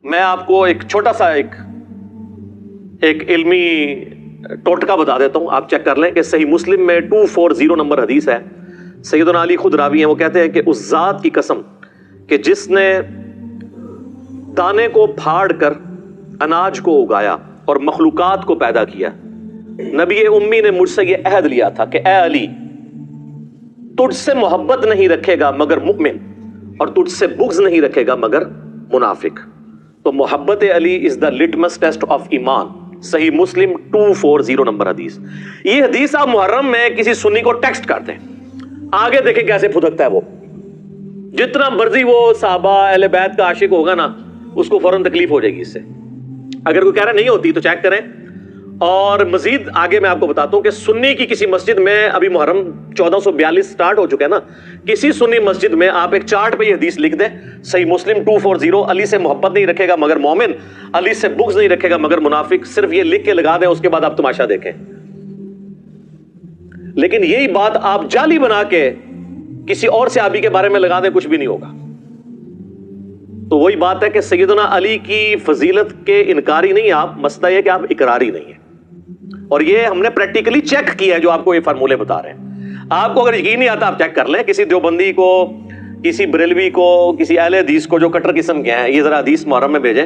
میں آپ کو ایک چھوٹا سا ایک علمی ٹوٹکا بتا دیتا ہوں, آپ چیک کر لیں کہ صحیح مسلم میں 240 نمبر حدیث ہے. سیدنا علی خود راوی ہیں, وہ کہتے ہیں کہ اس ذات کی قسم کہ جس نے دانے کو پھاڑ کر اناج کو اگایا اور مخلوقات کو پیدا کیا, نبی امی نے مجھ سے یہ عہد لیا تھا کہ اے علی, تجھ سے محبت نہیں رکھے گا مگر مؤمن, اور تجھ سے بغض نہیں رکھے گا مگر منافق. تو محبت علی از دا لٹمس ٹیسٹ آف ایمان. صحیح مسلم 240 نمبر حدیث. یہ حدیث آپ محرم میں کسی سنی کو ٹیکسٹ کرتے ہیں, آگے دیکھیں کیسے پھدکتا ہے وہ. جتنا مرضی وہ صحابہ اہل بیت کا عاشق ہوگا نا, اس کو فوراً تکلیف ہو جائے گی اس سے. اگر کوئی کہہ رہا نہیں ہوتی تو چیک کریں. اور مزید آگے میں آپ کو بتاتا ہوں کہ سنی کی کسی مسجد میں, ابھی محرم 1442 سٹارٹ ہو چکا ہے نا, کسی سنی مسجد میں آپ ایک چارٹ پہ یہ حدیث لکھ دیں, صحیح مسلم 240, علی سے محبت نہیں رکھے گا مگر مومن, علی سے بغض نہیں رکھے گا مگر منافق. صرف یہ لکھ کے لگا دیں, اس کے بعد آپ تماشا دیکھیں. لیکن یہی بات آپ جعلی بنا کے کسی اور صحابی کے بارے میں لگا دیں, کچھ بھی نہیں ہوگا. تو وہی بات ہے کہ سیدنا علی کی فضیلت کے انکاری نہیں آپ, مسئلہ یہ کہ آپ اقراری نہیں ہیں. اور یہ ہم نے پریکٹیکلی چیک کیا ہے جو آپ کو یہ فارمولے بتا رہے ہیں. آپ کو اگر یقین نہیں آتا آپ چیک کر لیں, کسی دیوبندی کو, کسی بریلوی کو, کسی اہل حدیث کو جو کٹر قسم کے ہیں, یہ ذرا حدیث محرم میں بھیجیں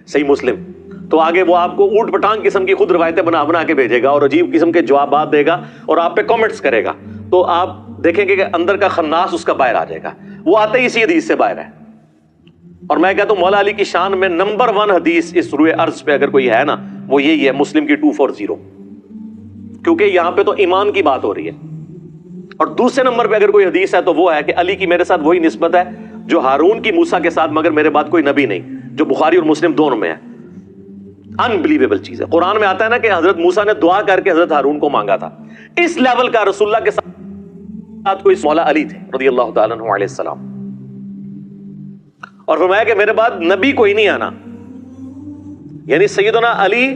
صحیح مسلم, تو آگے وہ آپ کو اونٹ پٹانگ قسم کی خود روایتیں بنا بنا کے بھیجے گا اور عجیب قسم کے جوابات دے گا اور آپ پہ کامنٹس کرے گا. تو آپ دیکھیں گے کہ اندر کا خناس اس کا باہر آ جائے گا. وہ آتے ہی اسی حدیث سے باہر ہے. اور میں کہتا ہوں مولا علی کی شان میں نمبر 1 حدیث اس روئے ارض پہ اگر کوئی ہے نا, وہ یہی ہے, مسلم کی 240, کیونکہ یہاں پہ تو ایمان کی بات ہو رہی ہے. اور دوسرے نمبر پہ اگر کوئی حدیث ہے تو وہ ہے کہ علی کی میرے ساتھ وہی نسبت ہے جو ہارون کی موسیٰ کے ساتھ, مگر میرے بعد کوئی نبی نہیں, جو بخاری اور مسلم دونوں میں ہے. انبلیویبل چیز ہے. قرآن میں آتا ہے نا کہ حضرت موسیٰ نے دعا کر کے حضرت ہارون کو مانگا تھا. اس لیول کا رسول اللہ کے ساتھ کوئی مولا علی تھے رضی اللہ تعالیٰ عنہ علیہ السلام. اور فرمایا کہ میرے بعد نبی کوئی نہیں آنا. یعنی سیدنا علی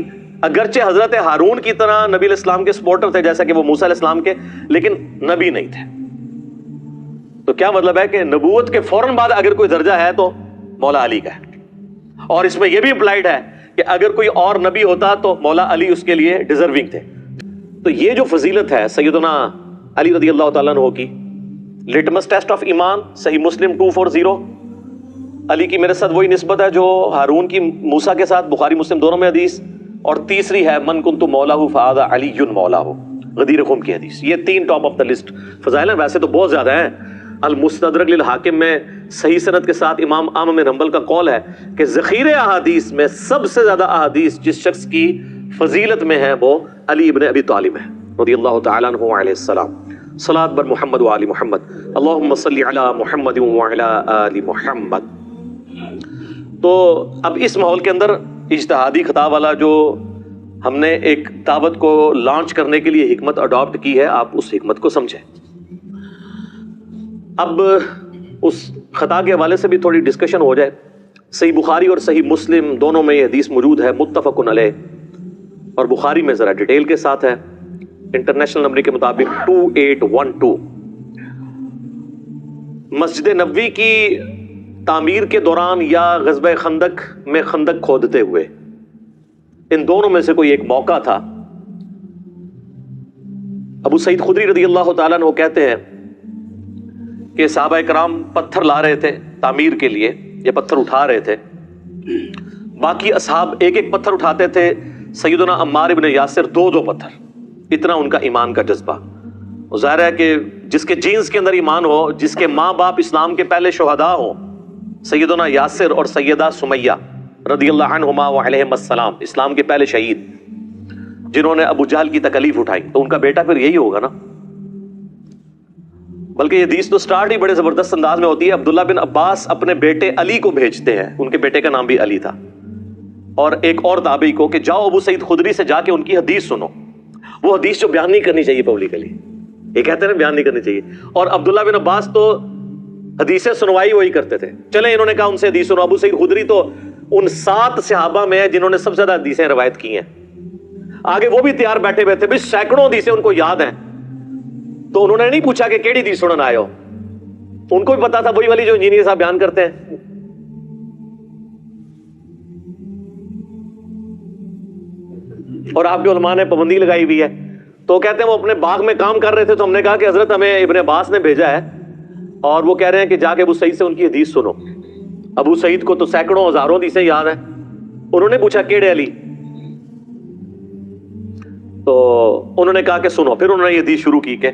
اگرچہ حضرت ہارون کی طرح نبی علیہ السلام کے سپورٹر تھے جیسا کہ وہ موسیٰ علیہ السلام کے, لیکن نبی نہیں تھے. تو کیا مطلب ہے کہ نبوت کے فوراً بعد اگر کوئی درجہ ہے تو مولا علی کا ہے. اور اس میں یہ بھی اپلائیڈ ہے کہ اگر کوئی اور نبی ہوتا تو مولا علی اس کے لیے ڈیزرونگ تھے. تو یہ جو فضیلت ہے سیدنا علی رضی اللہ تعالیٰ عنہ کی, لٹمس ٹیسٹ آف ایمان, صحیح مسلم 240, علی کی میرے ساتھ وہی نسبت ہے جو ہارون کی موسیٰ کے ساتھ, بخاری مسلم دونوں میں حدیث. اور تیسری ہے من کنت مولاہ فہذا علی مولاہ, غدیر خم کی حدیث. یہ 3 ٹاپ آف دا لسٹ فضائل ہیں. ویسے تو بہت زیادہ ہیں. المستدرک للحاکم میں صحیح سند کے ساتھ امام احمد بن حنبل کا قول ہے کہ ذخیرہ احادیث میں سب سے زیادہ احادیث جس شخص کی فضیلت میں ہے وہ علی ابن ابی طالب ہے رضی اللہ تعالیٰ عنہ علیہ السلام. صلاۃ بر محمد وآل محمد, اللہم صلی علی محمد وعلی آل محمد. تو اب اس ماحول کے اندر اجتہادی خطا والا جو ہم نے ایک دعوت کو لانچ کرنے کے لیے حکمت اڈاپٹ کی ہے, آپ اس حکمت کو سمجھیں. اب اس خطا کے حوالے سے بھی تھوڑی ڈسکشن ہو جائے. صحیح بخاری اور صحیح مسلم دونوں میں یہ حدیث موجود ہے, متفق علیہ, اور بخاری میں ذرا ڈیٹیل کے ساتھ ہے. انٹرنیشنل نمبر کے مطابق 2812. مسجد نبوی کی تعمیر کے دوران یا غزوہ خندق میں خندق کھودتے ہوئے, ان دونوں میں سے کوئی ایک موقع تھا. ابو سعید خدری رضی اللہ تعالیٰ عنہ کہتے ہیں کہ صحابہ کرام پتھر لا رہے تھے تعمیر کے لیے, یا پتھر اٹھا رہے تھے. باقی اصحاب ایک ایک پتھر اٹھاتے تھے, سیدنا عمار ابن یاسر 2 پتھر. اتنا ان کا ایمان کا جذبہ. ظاہر ہے کہ جس کے جینز کے اندر ایمان ہو, جس کے ماں باپ اسلام کے پہلے شہداء ہوں, سیدنا یاسر اور سیدہ سمیہ رضی اللہ عنہما وعلیہم السلام, اسلام کے پہلے شہید جنہوں نے ابو جہل کی تکلیف اٹھائی, تو ان کا بیٹا پھر یہی ہوگا نا. بلکہ یہ حدیث تو سٹارٹ ہی بڑے زبردست انداز میں ہوتی ہے. عبداللہ بن عباس اپنے بیٹے علی کو بھیجتے ہیں, ان کے بیٹے کا نام بھی علی تھا, اور ایک اور تابعی کو کہ جاؤ ابو سعید خدری سے جا کے ان کی حدیث سنو. وہ حدیث جو بیان نہیں کرنی چاہیے پبلکلی, یہ کہتے ہیں بیان نہیں کرنی چاہیے. اور عبداللہ بن عباس تو حدیثیں سنوائی وہی کرتے تھے. چلیں انہوں نے کہا ان سے حدیث سنو. ابو سعید خدری تو ان 7 صحابہ میں ہیں جنہوں نے سب سے زیادہ حدیثیں روایت کی ہیں. آگے وہ بھی تیار بیٹھے ہوئے تھے, بھی سینکڑوں حدیثیں ان کو یاد ہیں. تو انہوں نے نہیں پوچھا کہ کیڑی حدیث سنن آئے ہو, ان کو بھی پتا تھا وہی والی جو انجینئر صاحب بیان کرتے ہیں. اور آپ کے علماء نے پابندی لگائی ہوئی ہے. تو کہتے ہیں وہ اپنے باغ میں کام کر رہے تھے تو ہم نے کہا کہ حضرت ہمیں ابن عباس نے بھیجا ہے اور وہ کہہ رہے ہیں کہ جا کے ابو سعید سے ان کی حدیث سنو. ابو سعید کو تو سینکڑوں ہزاروں حدیثیں یاد ہیں. انہوں نے پوچھا کیڑے علی؟ تو انہوں نے کہا کہ سنو. پھر انہوں نے یہ حدیث شروع کی کہ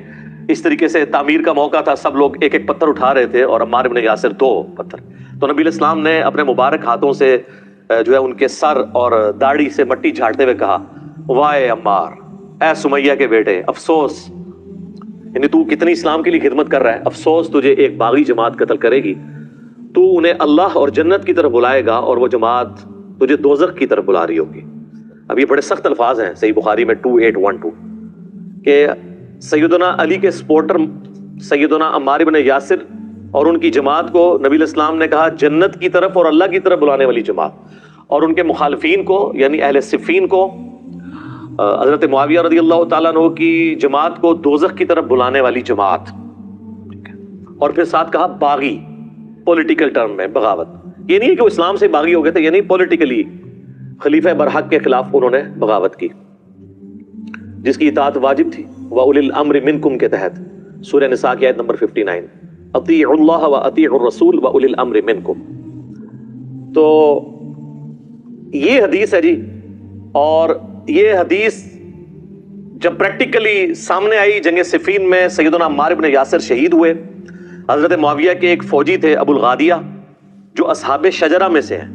اس طریقے سے تعمیر کا موقع تھا, سب لوگ ایک ایک پتھر اٹھا رہے تھے اور عمار ابن یاسر 2 پتھر. تو نبی علیہ السلام نے اپنے مبارک ہاتھوں سے جو ہے ان کے سر اور داڑھی سے مٹی جھاڑتے ہوئے کہا وائے عمار, اے سمیہ کے بیٹے, افسوس, یعنی تو کتنی اسلام کے لیے خدمت کر رہا ہے, افسوس تجھے ایک باغی جماعت قتل کرے گی. تو انہیں اللہ اور جنت کی طرف بلائے گا اور وہ جماعت تجھے دوزخ کی طرف بلا رہی ہوگی. اب یہ بڑے سخت الفاظ ہیں صحیح بخاری میں 2812 کہ سیدنا علی کے سپورٹر سیدنا عمار بن یاسر اور ان کی جماعت کو نبی علیہ السلام نے کہا جنت کی طرف اور اللہ کی طرف بلانے والی جماعت, اور ان کے مخالفین کو یعنی اہل صفین کو حضرت معاویہ رضی اللہ تعالیٰ عنہ کی جماعت کو دوزخ کی طرف بلانے والی جماعت. اور پھر ساتھ کہا باغی, پولیٹیکل ٹرم میں بغاوت. یہ نہیں ہے کہ وہ اسلام سے باغی ہو گئے تھے, یعنی پولیٹیکلی خلیفہ برحق کے خلاف انہوں نے بغاوت کی جس کی اطاعت واجب تھی. وَأُولِي الْأَمْرِ مِنْكُمْ کے تحت سورہ نساء کی آیت نمبر 59 اطیعوا اللہ واطیعوا الرسول وَأُولِي الْأَمْرِ مِنْكُمْ. تو یہ حدیث ہے جی. اور یہ حدیث جب پریکٹیکلی سامنے آئی جنگ صفین میں سیدنا عمار بن یاسر شہید ہوئے. حضرت معاویہ کے ایک فوجی تھے ابو الغادیہ جو اصحاب شجرہ میں سے ہیں,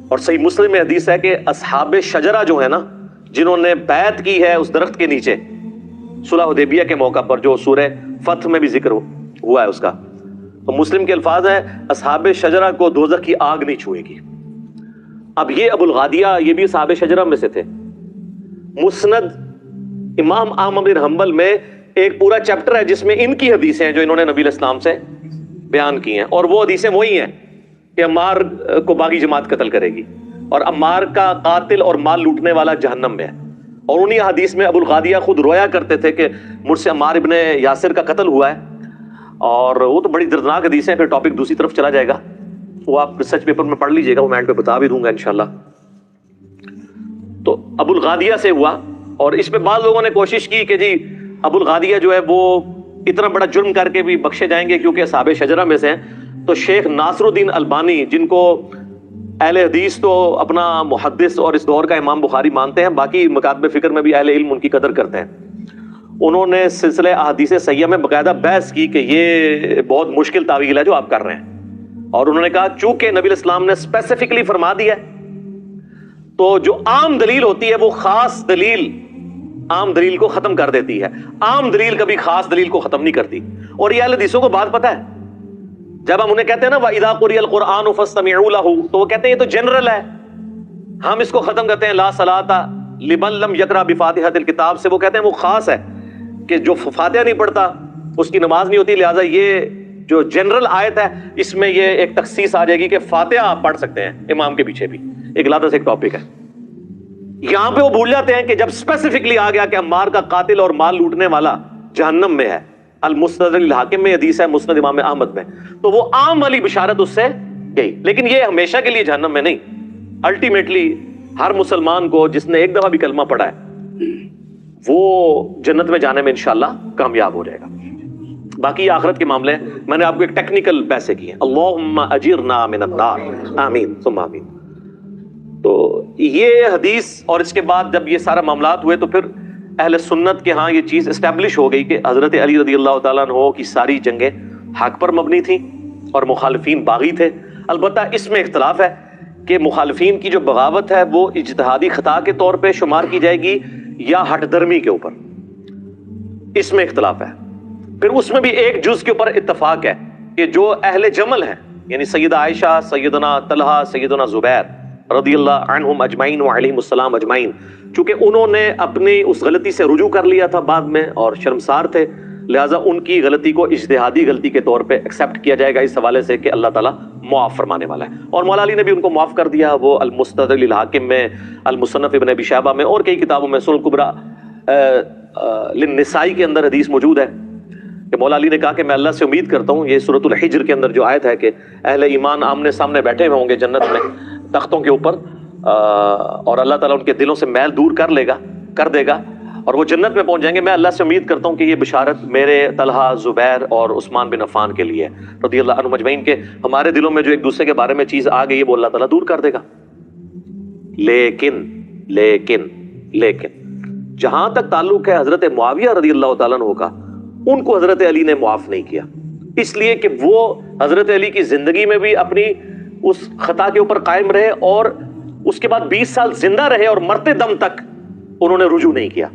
اور صحیح مسلم میں حدیث ہے کہ اصحاب شجرہ جو ہے نا جنہوں نے بیعت کی ہے اس درخت کے نیچے صلح حدیبیہ کے موقع پر, جو سورہ فتح میں بھی ذکر ہوا ہے اس کا, تو مسلم کے الفاظ ہیں اصحاب شجرہ کو دوزخ کی آگ نہیں چھوئے گی. اب یہ ابو الغادیہ یہ بھی اصحاب شجرہ میں سے تھے. مسند امام احمد بن حنبل میں ایک پورا چیپٹر ہے جس میں ان کی حدیثیں ہیں جو انہوں نے نبی علیہ السلام سے بیان کی ہیں, اور وہ حدیثیں وہی ہیں کہ عمار کو باغی جماعت قتل کرے گی اور عمار کا قاتل اور مال لوٹنے والا جہنم میں ہے. اور انہی حدیث میں ابو الغادیہ خود رویا کرتے تھے کہ مجھ سے عمار ابن یاسر کا قتل ہوا ہے, اور وہ تو بڑی دردناک حدیث ہیں. پھر ٹاپک دوسری طرف چلا جائے گا, وہ آپ ریسرچ پیپر میں پڑھ لیجئے گا, وہ میں اینڈ پہ بتا بھی دوں گا انشاءاللہ. تو ابو الغادیہ سے ہوا, اور اس پہ بعض لوگوں نے کوشش کی کہ جی ابو الغادیہ جو ہے وہ اتنا بڑا جرم کر کے بھی بخشے جائیں گے کیونکہ اصحاب شجرہ میں سے ہیں. تو شیخ ناصر الدین البانی جن کو اہل حدیث تو اپنا محدث اور اس دور کا امام بخاری مانتے ہیں, باقی مکاتب فکر میں بھی اہل علم ان کی قدر کرتے ہیں, انہوں نے سلسلہ احادیث صحیحہ میں باقاعدہ بحث کی کہ یہ بہت مشکل تعویل ہے جو آپ کر رہے ہیں. اور انہوں نے کہا چونکہ نبی علیہ السلام نے اسپیسیفکلی فرما دیا ہے تو جو عام دلیل ہوتی ہے وہ خاص دلیل عام دلیل کو ختم کر دیتی ہے, عام دلیل کبھی خاص دلیل کو ختم نہیں کرتی. اور یہ اہل حدیثوں کو بات پتہ ہے, جب ہم انہیں کہتے ہیں نا وَإِذَا قُرِئَ الْقُرْآنُ فَاسْتَمِعُوا لَهُ, تو وہ کہتے ہیں یہ تو جنرل ہے, ہم اس کو ختم کرتے ہیں لا صلاۃ لمن لم یقرأ بفاتحۃ الکتاب سے, وہ کہتے ہیں وہ خاص ہے کہ جو فاتحہ نہیں پڑھتا اس کی نماز نہیں ہوتی, لہٰذا یہ جو جنرل آیت ہے اس میں یہ ایک تخصیص آ جائے گی کہ فاتحہ آپ پڑھ سکتے ہیں امام کے پیچھے بھی. ایک علیحدہ سے ایک ٹاپک ہے. یہاں پہ وہ بھول جاتے ہیں کہ جب اسپیسیفکلی آ گیا کہ عمار کا قاتل اور مال لوٹنے والا جہنم میں ہے, المستدرک الحاکم میں حدیث ہے, مسند امام احمد میں, تو وہ عام والی بشارت اس سے گئی. لیکن یہ ہمیشہ کے لیے جہنم میں نہیں, الٹیمیٹلی ہر مسلمان کو جس نے ایک دفعہ بھی کلمہ پڑھا ہے وہ جنت میں جانے میں انشاءاللہ کامیاب ہو جائے گا. باقی آخرت کے معاملے میں نے آپ کو ایک ٹیکنیکل پیسے کیے, اللہم اجرنا من النار, آمین ثم آمین. تو یہ حدیث, اور اس کے بعد جب یہ سارا معاملات ہوئے تو پھر اہل سنت کے ہاں یہ چیز اسٹیبلش ہو گئی کہ حضرت علی رضی اللہ تعالیٰ عنہ کی ساری جنگیں حق پر مبنی تھیں اور مخالفین باغی تھے. البتہ اس میں اختلاف ہے کہ مخالفین کی جو بغاوت ہے وہ اجتہادی خطا کے طور پہ شمار کی جائے گی یا ہٹ درمی کے اوپر, اس میں اختلاف ہے. پھر اس میں بھی ایک جز کے اوپر اتفاق ہے کہ جو اہل جمل ہیں یعنی سیدہ عائشہ, سیدنا طلحہ, سیدنا زبیر رضی اللہ عنہم اجمعین وعلیہم السلام اجمعین, چونکہ انہوں نے اپنی اس غلطی سے رجوع کر لیا تھا بعد میں اور شرمسار تھے, لہٰذا ان کی غلطی کو اجتہادی غلطی کے طور پہ ایکسیپٹ کیا جائے گا اس حوالے سے کہ اللہ تعالیٰ معاف فرمانے والا ہے. اور مولا علی نے بھی ان کو معاف کر دیا, وہ المستدرک للحاکم میں, المصنف ابن ابی شیبہ میں اور کئی کتابوں میں, سنن الکبریٰ للنسائی کے اندر حدیث موجود ہے کہ مولا علی نے کہا کہ میں اللہ سے امید کرتا ہوں, یہ سورۃ الحجر کے اندر جو آیت ہے کہ اہل ایمان آمنے سامنے بیٹھے ہوئے ہوں گے جنت میں تختوں کے اوپر, اور اللہ تعالیٰ ان کے دلوں سے میل دور کر دے گا اور وہ جنت میں پہنچ جائیں گے. میں اللہ سے امید کرتا ہوں کہ یہ بشارت میرے، طلحہ، زبیر اور عثمان بن عفان کے لیے رضی اللہ عنہم اجمعین، کے ہمارے دلوں میں جو ایک دوسرے کے بارے میں چیز آ گئی ہے وہ اللہ تعالیٰ دور کر دے گا. لیکن جہاں تک تعلق ہے حضرت معاویہ رضی اللہ تعالیٰ عنہ کا، ان کو حضرت علی نے معاف نہیں کیا، اس لیے کہ وہ حضرت علی کی زندگی میں بھی اپنی اس خطا کے اوپر قائم رہے اور اس کے بعد 20 سال زندہ رہے اور مرتے دم تک انہوں نے رجوع نہیں کیا.